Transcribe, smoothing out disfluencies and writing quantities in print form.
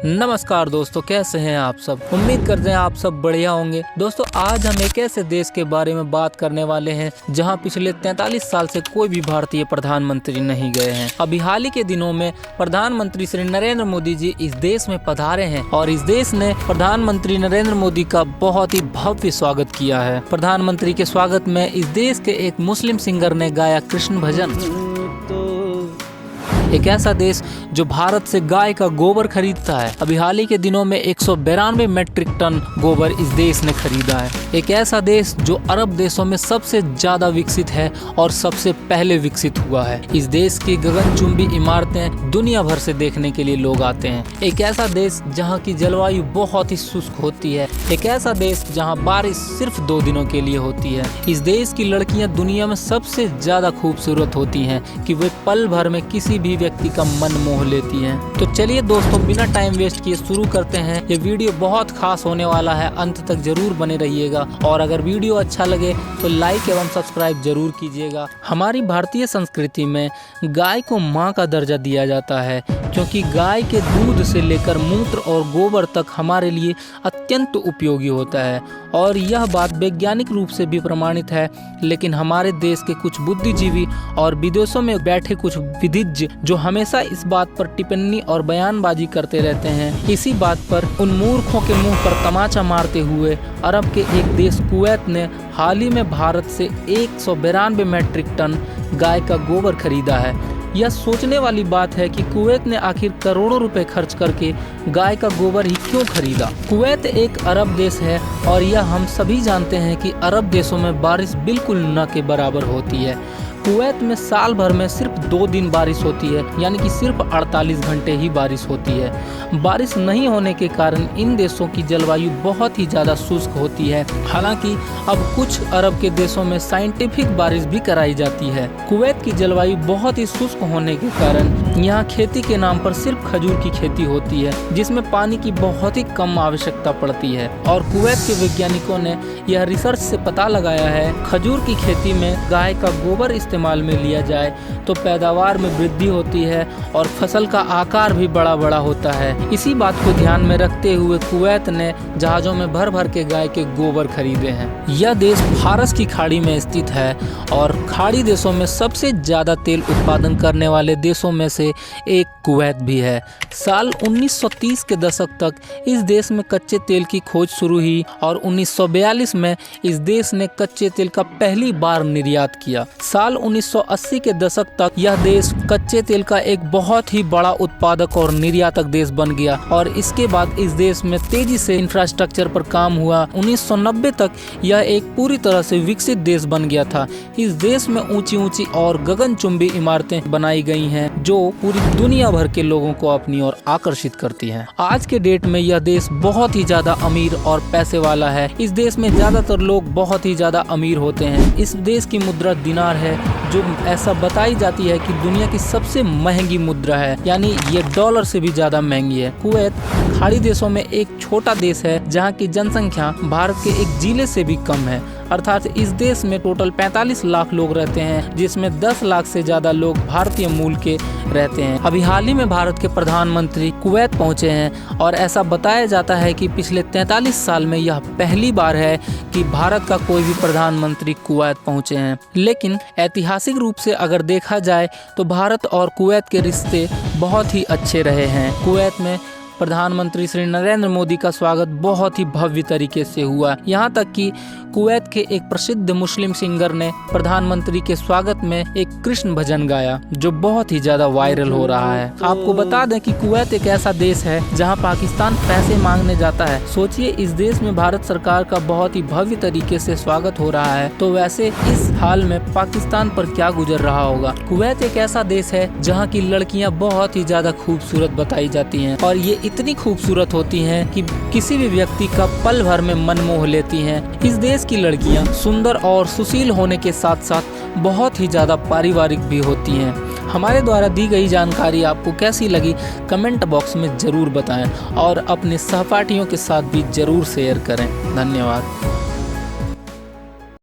नमस्कार दोस्तों, कैसे हैं आप सब। उम्मीद करते हैं आप सब बढ़िया होंगे। दोस्तों, आज हम एक ऐसे देश के बारे में बात करने वाले हैं जहां पिछले 43 साल से कोई भी भारतीय प्रधानमंत्री नहीं गए हैं। अभी हाल ही के दिनों में प्रधानमंत्री श्री नरेंद्र मोदी जी इस देश में पधारे हैं और इस देश ने प्रधानमंत्री नरेंद्र मोदी का बहुत ही भव्य स्वागत किया है। प्रधानमंत्री के स्वागत में इस देश के एक मुस्लिम सिंगर ने गाया कृष्ण भजन। एक ऐसा देश जो भारत से गाय का गोबर खरीदता है। अभी हाल ही के दिनों में 192 मीट्रिक टन गोबर इस देश ने खरीदा है। एक ऐसा देश जो अरब देशों में सबसे ज्यादा विकसित है और सबसे पहले विकसित हुआ है। इस देश की गगनचुंबी इमारतें दुनिया भर से देखने के लिए लोग आते हैं। एक ऐसा देश जहां की जलवायु बहुत ही शुष्क होती है। एक ऐसा देश जहां बारिश सिर्फ 2 दिनों के लिए होती है। इस देश की लड़कियां दुनिया में सबसे ज्यादा खूबसूरत होती हैं कि वे पल भर में किसी भी व्यक्ति का मन मोह लेती हैं। तो चलिए दोस्तों, बिना टाइम वेस्ट किए शुरू करते हैं। ये वीडियो बहुत खास होने वाला है, अंत तक जरूर बने रहिएगा और अगर वीडियो अच्छा लगे तो लाइक एवं सब्सक्राइब जरूर कीजिएगा। हमारी भारतीय संस्कृति में गाय को माँ का दर्जा दिया जाता है क्योंकि गाय के दूध से लेकर मूत्र और गोबर तक हमारे लिए अत्यंत उपयोगी होता है और यह बात वैज्ञानिक रूप से भी प्रमाणित है। लेकिन हमारे देश के कुछ बुद्धिजीवी और विदेशों में बैठे कुछ विधिज्ञ जो हमेशा इस बात पर टिप्पणी और बयानबाजी करते रहते हैं, इसी बात पर उन मूर्खों के मुंह पर तमाचा मारते हुए अरब के एक देश कुवैत ने हाल ही में भारत से 192 मीट्रिक टन गाय का गोबर खरीदा है। यह सोचने वाली बात है कि कुवैत ने आखिर करोड़ों रुपए खर्च करके गाय का गोबर ही क्यों खरीदा। कुवैत एक अरब देश है और यह हम सभी जानते हैं कि अरब देशों में बारिश बिल्कुल न के बराबर होती है। कुवैत में साल भर में सिर्फ 2 दिन बारिश होती है, यानी कि सिर्फ 48 घंटे ही बारिश होती है। बारिश नहीं होने के कारण इन देशों की जलवायु बहुत ही ज़्यादा शुष्क होती है। हालांकि अब कुछ अरब के देशों में साइंटिफिक बारिश भी कराई जाती है। कुवैत की जलवायु बहुत ही शुष्क होने के कारण यहाँ खेती के नाम पर सिर्फ खजूर की खेती होती है, जिसमें पानी की बहुत ही कम आवश्यकता पड़ती है। और कुवैत के वैज्ञानिकों ने यह रिसर्च से पता लगाया है, खजूर की खेती में गाय का गोबर इस्तेमाल में लिया जाए तो पैदावार में वृद्धि होती है और फसल का आकार भी बड़ा बड़ा होता है। इसी बात को ध्यान में रखते हुए कुवैत ने जहाजों में भर भर के गाय के गोबर खरीदे हैं। यह देश फारस की खाड़ी में स्थित है और खाड़ी देशों में सबसे ज्यादा तेल उत्पादन करने वाले देशों में से एक कुवैत भी है। साल 1930 के दशक तक इस देश में कच्चे तेल की खोज शुरू हुई और 1942 में इस देश ने कच्चे तेल का पहली बार निर्यात किया। साल 1980 के दशक तक यह देश कच्चे तेल का एक बहुत ही बड़ा उत्पादक और निर्यातक देश बन गया और इसके बाद इस देश में तेजी से इंफ्रास्ट्रक्चर पर काम हुआ। 1990 तक यह एक पूरी तरह से विकसित देश बन गया था। इस देश में ऊंची ऊंची और गगनचुंबी इमारतें बनाई गई हैं जो पूरी दुनिया भर के लोगों को अपनी ओर आकर्षित करती हैं। आज के डेट में यह देश बहुत ही ज्यादा अमीर और पैसे वाला है। इस देश में ज्यादातर लोग बहुत ही ज्यादा अमीर होते हैं। इस देश की मुद्रा दिनार है जो ऐसा बताई जाती है कि दुनिया की सबसे महंगी मुद्रा है, यानी ये डॉलर से भी ज्यादा महंगी है। कुवैत खाड़ी देशों में एक छोटा देश है जहाँ की जनसंख्या भारत के एक जिले से भी कम है। अर्थात इस देश में टोटल 45 लाख लोग रहते हैं, जिसमें 10 लाख से ज्यादा लोग भारतीय मूल के रहते हैं। अभी हाल ही में भारत के प्रधानमंत्री कुवैत पहुंचे हैं और ऐसा बताया जाता है कि पिछले 43 साल में यह पहली बार है कि भारत का कोई भी प्रधानमंत्री कुवैत पहुंचे हैं। लेकिन ऐतिहासिक रूप से अगर देखा जाए तो भारत और कुवैत के रिश्ते बहुत ही अच्छे रहे हैं। कुवैत में प्रधानमंत्री श्री नरेंद्र मोदी का स्वागत बहुत ही भव्य तरीके से हुआ। यहाँ तक कि कुवैत के एक प्रसिद्ध मुस्लिम सिंगर ने प्रधानमंत्री के स्वागत में एक कृष्ण भजन गाया जो बहुत ही ज्यादा वायरल हो रहा है। आपको बता दें कि कुवैत एक ऐसा देश है जहाँ पाकिस्तान पैसे मांगने जाता है। सोचिए, इस देश में भारत सरकार का बहुत ही भव्य तरीके से स्वागत हो रहा है, तो वैसे इस हाल में पाकिस्तान पर क्या गुजर रहा होगा। कुवैत एक ऐसा देश है जहाँ की लड़कियाँ बहुत ही ज्यादा खूबसूरत बताई जाती है और ये इतनी खूबसूरत होती हैं कि किसी भी व्यक्ति का पल भर में मन मोह लेती हैं। इस देश की लड़कियां सुंदर और सुशील होने के साथ साथ बहुत ही ज्यादा पारिवारिक भी होती हैं। हमारे द्वारा दी गई जानकारी आपको कैसी लगी कमेंट बॉक्स में जरूर बताएं और अपने सहपाठियों के साथ भी जरूर शेयर करें। धन्यवाद।